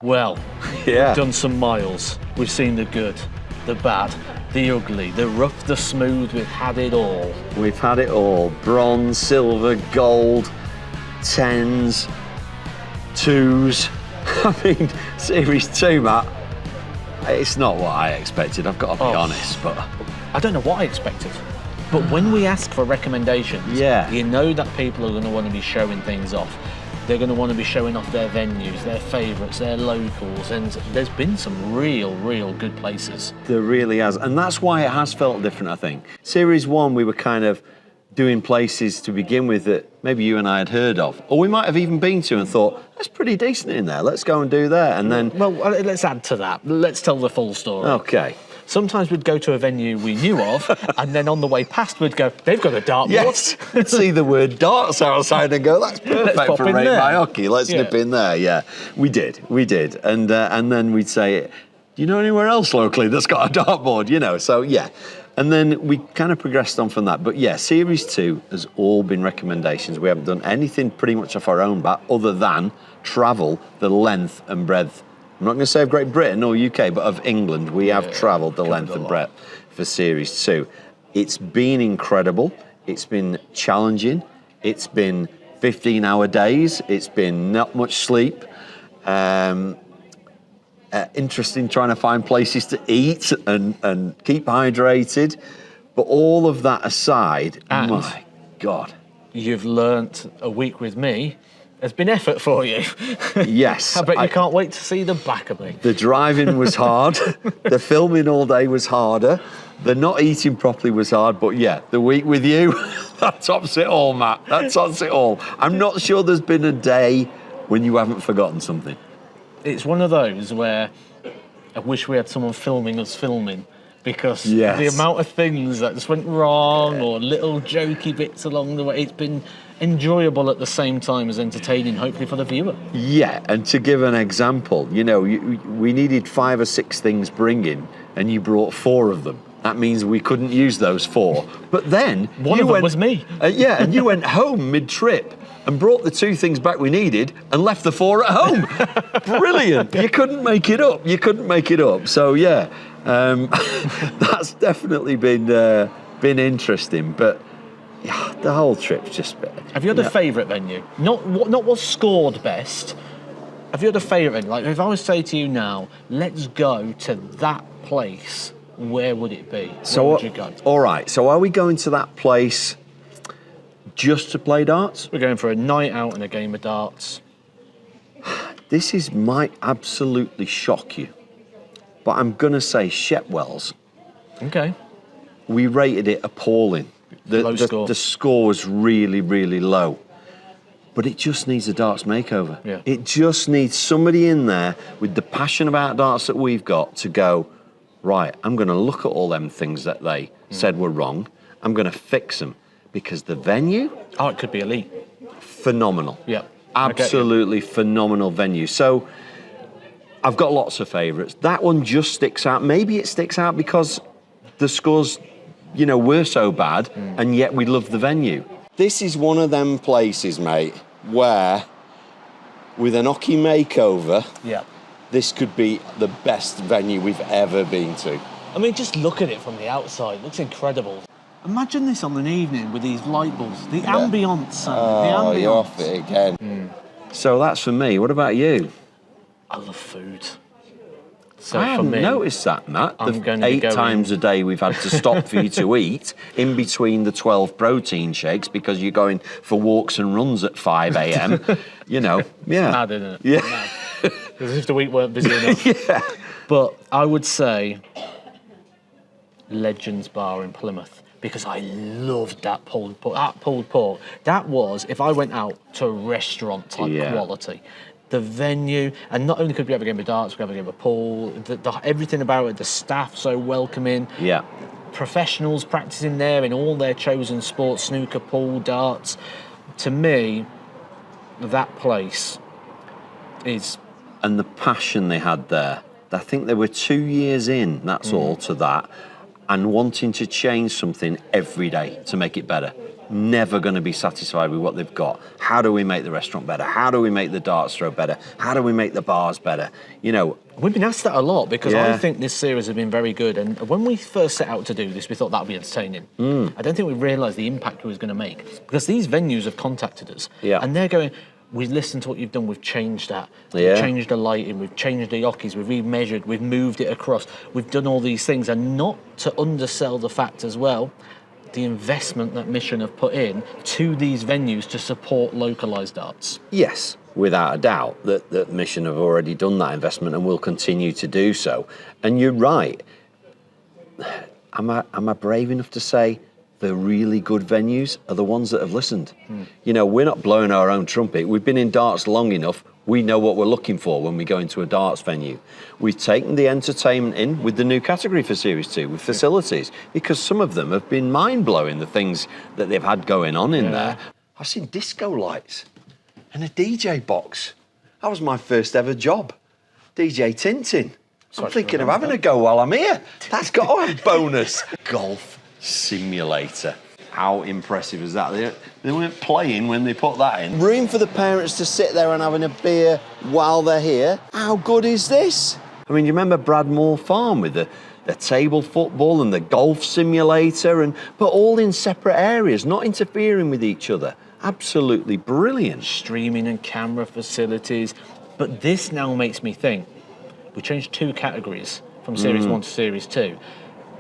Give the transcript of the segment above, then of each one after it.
Well, Yeah. we've done some miles. We've seen the good, the bad, the ugly, the rough, the smooth. We've had it all. We've had it all. Bronze, silver, gold, 10s, 2s. I mean, Series 2, Matt, it's not what I expected, I've got to be honest, but... I don't know what I expected. But when we ask for recommendations, Yeah. you know that people are going to want to be showing things off. They're going to want to be showing off their venues, their favourites, their locals, and there's been some real good places. There really has, and that's why it has felt different, I think. Series 1, we were kind of doing places to begin with that maybe you and I had heard of, or we might have even been to and thought, that's pretty decent in there, let's go and do there, and then... Well, let's add to that. Let's tell the full story. Okay. Sometimes we'd go to a venue we knew of, and then on the way past we'd go, they've got a dartboard. Yes, see the word darts outside and go, that's perfect for Rate My Oche, let's nip in there, yeah. We did, and then we'd say, do you know anywhere else locally that's got a dartboard, you know, so yeah. And then we kind of progressed on from that, but yeah, Series 2 has all been recommendations. We haven't done anything pretty much off our own bat other than travel the length and breadth. I'm not going to say of Great Britain or UK, but of England, we have travelled the length and breadth for Series 2. It's been incredible. It's been challenging. It's been 15-hour days. It's been not much sleep. Interesting trying to find places to eat and keep hydrated. But all of that aside, my God. You've learnt a week with me has been effort for you. Yes. I bet you can't wait to see the back of me. The driving was hard. The filming all day was harder. The not eating properly was hard. But yeah, the week with you, that tops it all, Matt. That tops it all. I'm not sure there's been a day when you haven't forgotten something. It's one of those where I wish we had someone filming us filming, because the amount of things that just went wrong or little jokey bits along the way, it's been enjoyable at the same time as entertaining, hopefully, for the viewer. Yeah, and to give an example, you know, we needed 5 or 6 things bringing, and you brought 4 of them. That means we couldn't use those 4. But then... One of them was me. Yeah, and you went home mid-trip and brought the 2 things back we needed and left the 4 at home. Brilliant. You couldn't make it up. You couldn't make it up. So, yeah, that's definitely been interesting. But yeah, the whole trip's just been... Have you had a favourite venue? Not what scored best. Have you had a favourite venue? Like, if I was to say to you now, let's go to that place, where would it be? Where would you go? All right, so are we going to that place just to play darts? We're going for a night out and a game of darts. This might absolutely shock you, but I'm going to say Shepwell's. Okay. We rated it appalling. Low score. The score was really low. But it just needs a darts makeover. Yeah. It just needs somebody in there with the passion about darts that we've got to go, right, I'm going to look at all them things that they said were wrong. I'm going to fix them. Because the venue... Oh, it could be elite. Phenomenal. Yeah. Absolutely phenomenal venue. So I've got lots of favourites. That one just sticks out. Maybe it sticks out because the scores, you know, were so bad, and yet we love the venue. This is one of them places, mate, where with an Oche makeover, this could be the best venue we've ever been to. I mean, just look at it from the outside. It looks incredible. Imagine this on an evening with these light bulbs. The ambience. The ambience. You're off it again. So that's for me. What about you? I love food. So I for haven't me, noticed that, Matt. I'm going to 8 go times a day we've had to stop for you to eat in between the 12 protein shakes because you're going for walks and runs at 5 a.m. You know, yeah. Mad, isn't it? Yeah. As if the week weren't busy enough. Yeah. But I would say Legends Bar in Plymouth, because I loved that pulled pork. That was, if I went out to a restaurant type quality. The venue, and not only could we have a game of darts, we could have a game of pool, everything about it, the staff so welcoming. Yeah. Professionals practicing there in all their chosen sports, snooker, pool, darts. To me, that place is... And the passion they had there. I think they were 2 years in, that's all, to that, and wanting to change something every day to make it better. never going to be satisfied with what they've got. How do we make the restaurant better? How do we make the darts throw better? How do we make the bars better? You know, we've been asked that a lot because I think this series has been very good. And when we first set out to do this, we thought that would be entertaining. I don't think we realised the impact we was going to make, because these venues have contacted us and they're going, we've listened to what you've done, we've changed that. We've changed the lighting, we've changed the jockeys, we've remeasured, we've moved it across, we've done all these things. And not to undersell the fact as well, the investment that Mission have put in to these venues to support localised darts. Yes, without a doubt, that Mission have already done that investment and will continue to do so. And you're right. Am I brave enough to say the really good venues are the ones that have listened? You know, we're not blowing our own trumpet. We've been in darts long enough. We know what we're looking for when we go into a darts venue. We've taken the entertainment in with the new category for Series 2, with facilities, because some of them have been mind-blowing, the things that they've had going on in there. I've seen disco lights and a DJ box. That was my first ever job, DJ Tintin. I'm thinking of having a go while I'm here. That's got to have bonus. Golf simulator. How impressive is that? They weren't playing when they put that in. Room for the parents to sit there and having a beer while they're here. How good is this? I mean, you remember Bradmore Farm with the table football and the golf simulator, but all in separate areas, not interfering with each other. Absolutely brilliant. Streaming and camera facilities. But this now makes me think, we changed 2 categories from Series 1 to Series 2.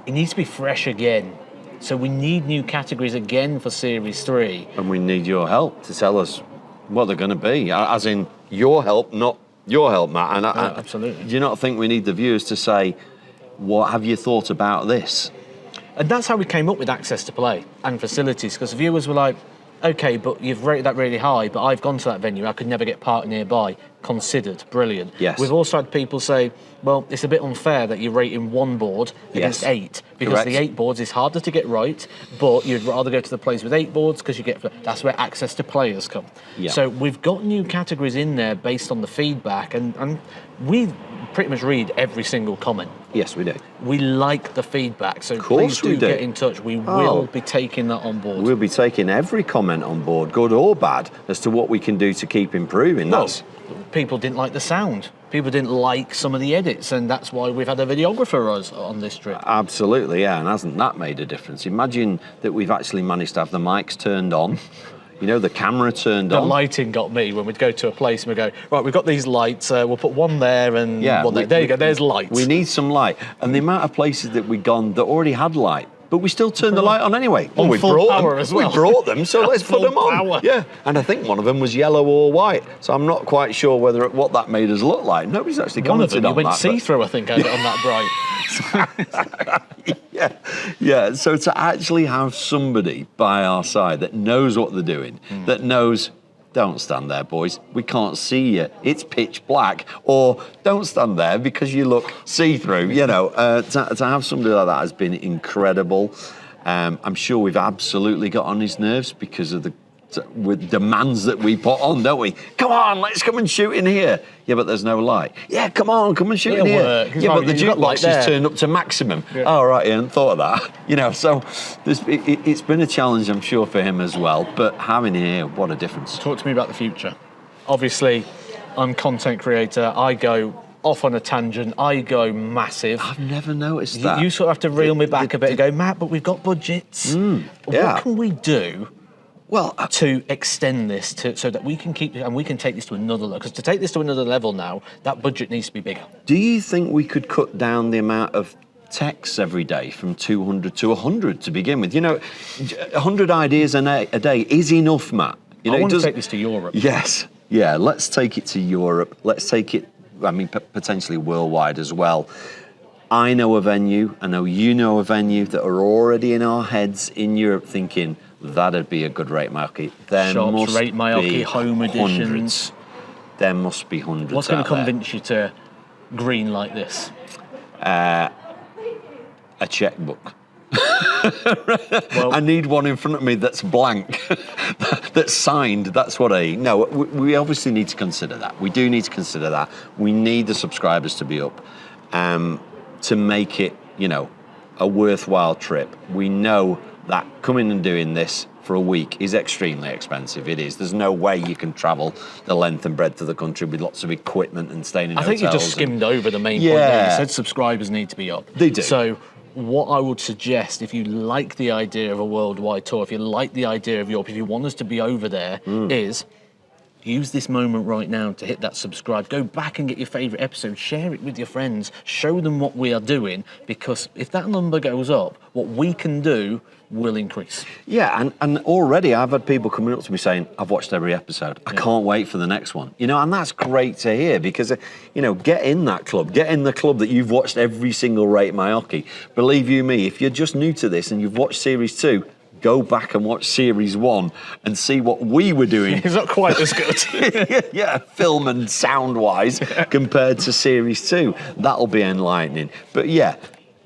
It needs to be fresh again. So we need new categories again for Series 3. And we need your help to tell us what they're going to be. As in, your help, not your help, Matt. And absolutely. Do you not think we need the viewers to say, what have you thought about this? And that's how we came up with access to play and facilities, because the viewers were like, OK, but you've rated that really high, but I've gone to that venue, I could never get parked nearby. Considered. Brilliant. Yes. We've also had people say, well, it's a bit unfair that you're rating 1 board against 8, because the 8 boards is harder to get right, but you'd rather go to the place with 8 boards because you get, that's where access to players come. So we've got new categories in there based on the feedback, and we pretty much read every single comment. Yes, we do. We like the feedback, so please do get in touch. We will be taking that on board. We'll be taking every comment on board, good or bad, as to what we can do to keep improving. People didn't like the sound. People didn't like some of the edits, and that's why we've had a videographer on this trip. Absolutely, yeah, and hasn't that made a difference? Imagine that we've actually managed to have the mics turned on, you know, the camera turned on. The lighting got me when we'd go to a place and we go, right, we've got these lights, we'll put one there and one there. There you go, there's lights. We need some light. And the amount of places that we'd gone that already had light, but we still turned the light on anyway. Well, we brought them, so let's put them on. Yeah, and I think one of them was yellow or white, so I'm not quite sure what that made us look like. Nobody's actually commented on that. You went see-through, I think, on that bright. Yeah. So to actually have somebody by our side that knows what they're doing, that knows, don't stand there, boys, we can't see you, it's pitch black, or don't stand there because you look see-through, you know, to have somebody like that has been incredible. I'm sure we've absolutely got on his nerves because of the with demands that we put on, don't we? Come on, let's come and shoot in here. Yeah, but there's no light. Yeah, come on, come and shoot in here. Yeah, but the jukebox is turned up to maximum. Oh, right, I hadn't thought of that. You know, so it's been a challenge, I'm sure, for him as well. But having here, what a difference. Talk to me about the future. Obviously, I'm a content creator. I go off on a tangent. I go massive. I've never noticed that. You sort of have to reel me back a bit and go, Matt, but we've got budgets. What can we do to extend this so that we can keep and we can take this to another level? Because to take this to another level now, that budget needs to be bigger. Do you think we could cut down the amount of texts every day from 200 to 100 to begin with? You know, 100 ideas a day is enough, Matt. You know, I want to take this to Europe. Yes. Yeah, let's take it to Europe. Let's take it, I mean, potentially worldwide as well. I know a venue, I know you know a venue that are already in our heads in Europe thinking, that'd be a good Rate My Oche. There must Rate My Oche, be home editions. There must be hundreds. What's going to convince you to green like this? A checkbook. Well, I need one in front of me that's blank, that's signed. That's what I. No, we obviously need to consider that. We do need to consider that. We need the subscribers to be up, to make it, you know, a worthwhile trip. We know that coming and doing this for a week is extremely expensive. It is. There's no way you can travel the length and breadth of the country with lots of equipment and staying in hotels. I think you just skimmed over the main point there. You said subscribers need to be up. They do. So what I would suggest, if you like the idea of a worldwide tour, if you like the idea of Europe, if you want us to be over there, is use this moment right now to hit that subscribe. Go back and get your favourite episode. Share it with your friends. Show them what we are doing, because if that number goes up, what we can do will increase. Yeah, and already I've had people coming up to me saying, I've watched every episode. I can't wait for the next one. You know, and that's great to hear, because, you know, get in that club. Get in the club that you've watched every single Rate My Oche. Believe you me, if you're just new to this and you've watched Series 2, go back and watch Series 1 and see what we were doing. It's not quite as good. Yeah, film and sound-wise compared to Series 2. That'll be enlightening. But yeah,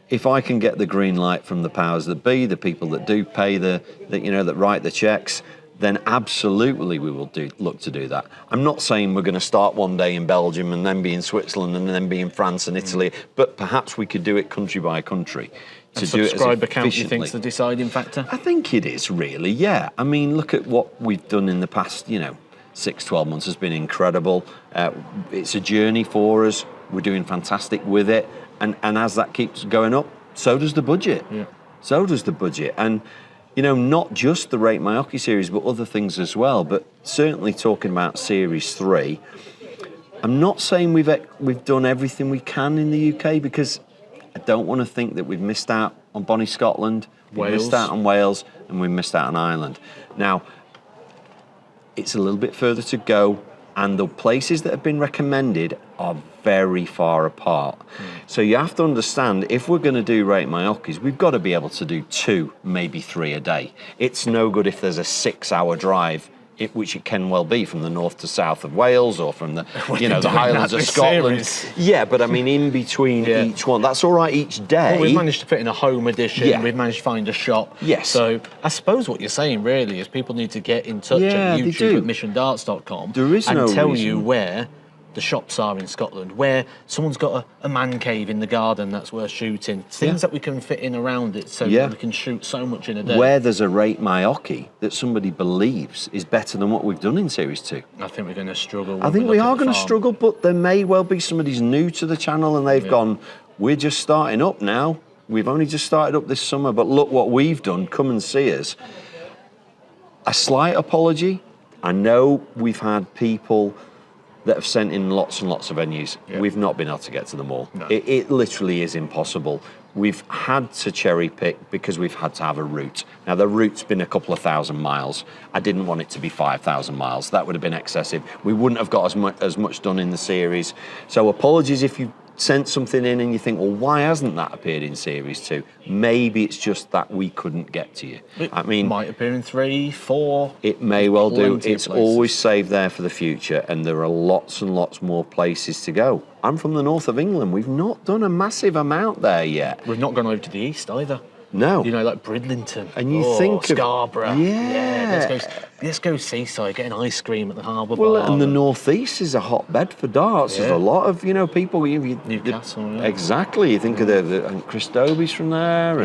if I can get the green light from the powers that be, the people that do pay that write the checks, then absolutely we will look to do that. I'm not saying we're going to start one day in Belgium and then be in Switzerland and then be in France and Italy, but perhaps we could do it country by country. And subscriber count, you think, is the deciding factor? I think it is, really, yeah. I mean, look at what we've done in the past, 6, 12 months has been incredible. It's a journey for us. We're doing fantastic with it. And as that keeps going up, so does the budget. Yeah. So does the budget. And, not just the Rate My Oche series, but other things as well. But certainly talking about Series 3, I'm not saying we've done everything we can in the UK, because I don't want to think that we've missed out on Bonnie Scotland, we've missed out on Wales, and we've missed out on Ireland. Now, it's a little bit further to go, and the places that have been recommended are very far apart. So you have to understand, if we're going to do Rate My Oches, we've got to be able to do 2, maybe 3 a day. It's no good if there's a 6-hour drive, which it can well be, from the north to south of Wales or from the the Highlands of Scotland. Series. Yeah, but I mean in between each one, that's all right each day. Well, we've managed to fit in a home edition. Yeah. We've managed to find a shop. Yes. So I suppose what you're saying really is people need to get in touch at YouTube at missiondarts.com and tell you where the shops are in Scotland, where someone's got a man cave in the garden that's worth shooting, things that we can fit in around it, so that we can shoot so much in a day. Where there's a Rate My Oche that somebody believes is better than what we've done in Series 2. I think we're going to struggle. I think we are going to struggle, but there may well be somebody who's new to the channel and they've gone, we're just starting up now. We've only just started up this summer, but look what we've done. Come and see us. A slight apology. I know we've had people that have sent in lots and lots of venues. Yeah. We've not been able to get to them all. No. It literally is impossible. We've had to cherry pick because we've had to have a route. Now, the route's been a couple of thousand miles. I didn't want it to be 5,000 miles. That would have been excessive. We wouldn't have got as much done in the series. So apologies if you sent something in and you think, well, why hasn't that appeared in Series 2? Maybe it's just that we couldn't get to you. I mean, might appear in 3, 4. It may well do. It's always saved there for the future, and there are lots and lots more places to go. I'm from the north of England. We've not done a massive amount there yet. We've not gone over to the east either. No. Like Bridlington. And you think of Scarborough. Let's go seaside, get an ice cream at the harbour bar. Well, and the northeast is a hotbed for darts. There's a lot of, people... Newcastle, Exactly. You think of the Chris Dobie's from there.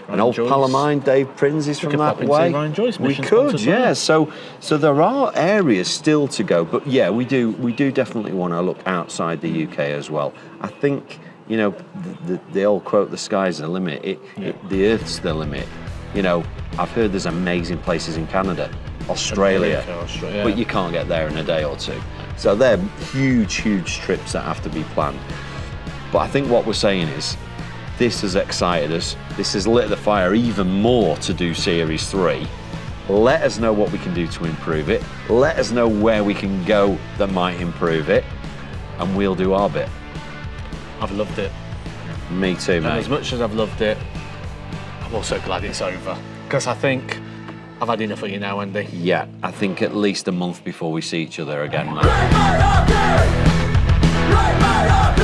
And old pal of mine, Dave Prinz, is from that way. Ryan Joyce, we could, So there are areas still to go. But we do definitely want to look outside the UK as well. I think... the old quote, the sky's the limit, the earth's the limit. I've heard there's amazing places in Canada, Australia, but you can't get there in a day or two. So they're huge, huge trips that have to be planned. But I think what we're saying is, this has excited us, this has lit the fire even more to do Series 3. Let us know what we can do to improve it. Let us know where we can go that might improve it, and we'll do our bit. I've loved it. Me too, mate. And as much as I've loved it, I'm also glad it's over. Because I think I've had enough of you now, Andy. Yeah, I think at least a month before we see each other again, mate. Rate My Oche! Rate My Oche!